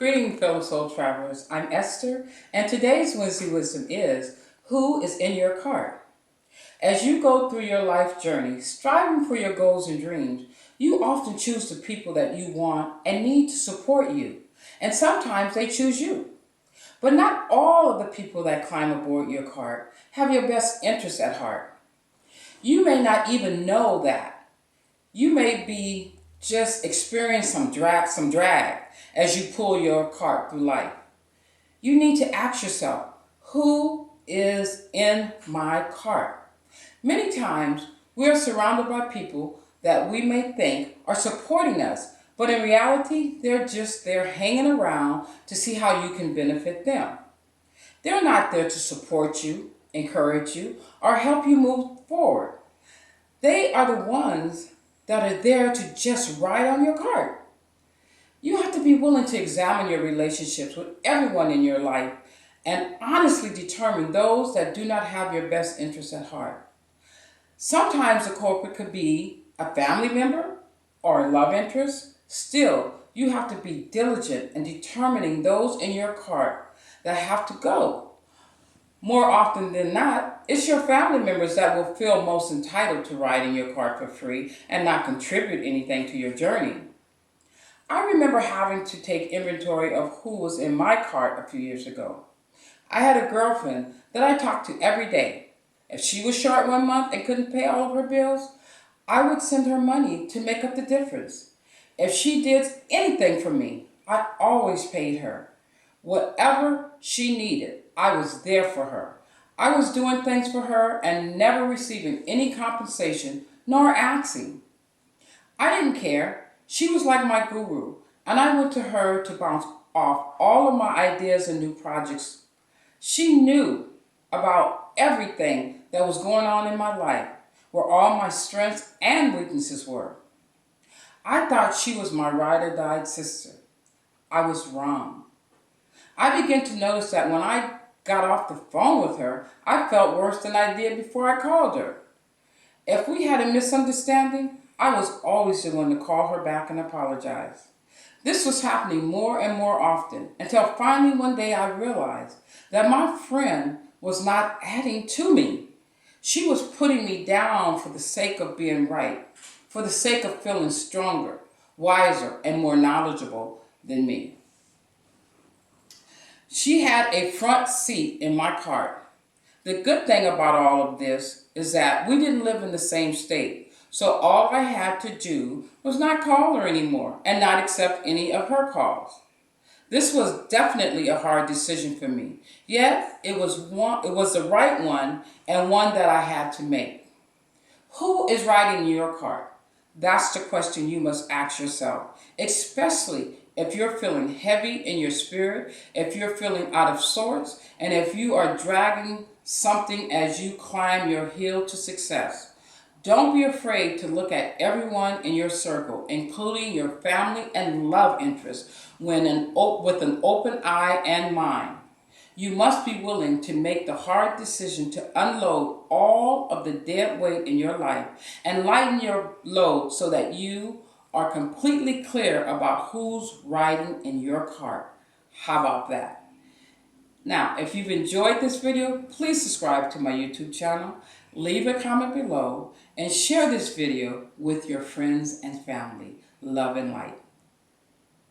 Greeting, fellow soul travelers. I'm Esther, and today's Wednesday Wisdom is who is in your cart? As you go through your life journey, striving for your goals and dreams, you often choose the people that you want and need to support you, and sometimes they choose you. But not all of the people that climb aboard your cart have your best interests at heart. You may not even know that. You may be just experiencing some drag as you pull your cart through life. You need to ask yourself, who is in my cart? Many times we are surrounded by people that we may think are supporting us, but in reality, they're just there hanging around to see how you can benefit them. They're not there to support you, encourage you, or help you move forward. They are the ones that are there to just ride on your cart. You have to be willing to examine your relationships with everyone in your life and honestly determine those that do not have your best interests at heart. Sometimes the culprit could be a family member or a love interest. Still, you have to be diligent in determining those in your cart that have to go. More often than not, it's your family members that will feel most entitled to ride in your cart for free and not contribute anything to your journey. I remember having to take inventory of who was in my cart a few years ago. I had a girlfriend that I talked to every day. If she was short one month and couldn't pay all of her bills, I would send her money to make up the difference. If she did anything for me, I always paid her. Whatever she needed, I was there for her. I was doing things for her and never receiving any compensation nor asking. I didn't care. She was like my guru, and I went to her to bounce off all of my ideas and new projects. She knew about everything that was going on in my life, where all my strengths and weaknesses were. I thought she was my ride or die sister. I was wrong. I began to notice that when I got off the phone with her, I felt worse than I did before I called her. If we had a misunderstanding, I was always the one to call her back and apologize. This was happening more and more often until finally one day I realized that my friend was not adding to me. She was putting me down for the sake of being right, for the sake of feeling stronger, wiser, and more knowledgeable than me. She had a front seat in my cart. The good thing about all of this is that we didn't live in the same state, so all I had to do was not call her anymore and not accept any of her calls. This was definitely a hard decision for me, yet it was the right one and one that I had to make. Who is riding your cart? That's the question you must ask yourself, especially if you're feeling heavy in your spirit, if you're feeling out of sorts, and if you are dragging something as you climb your hill to success. Don't be afraid to look at everyone in your circle, including your family and love interests, with an open eye and mind. You must be willing to make the hard decision to unload all of the dead weight in your life and lighten your load so that you are completely clear about who's riding in your cart. How about that? Now, if you've enjoyed this video, please subscribe to my YouTube channel, leave a comment below, and share this video with your friends and family. Love and light.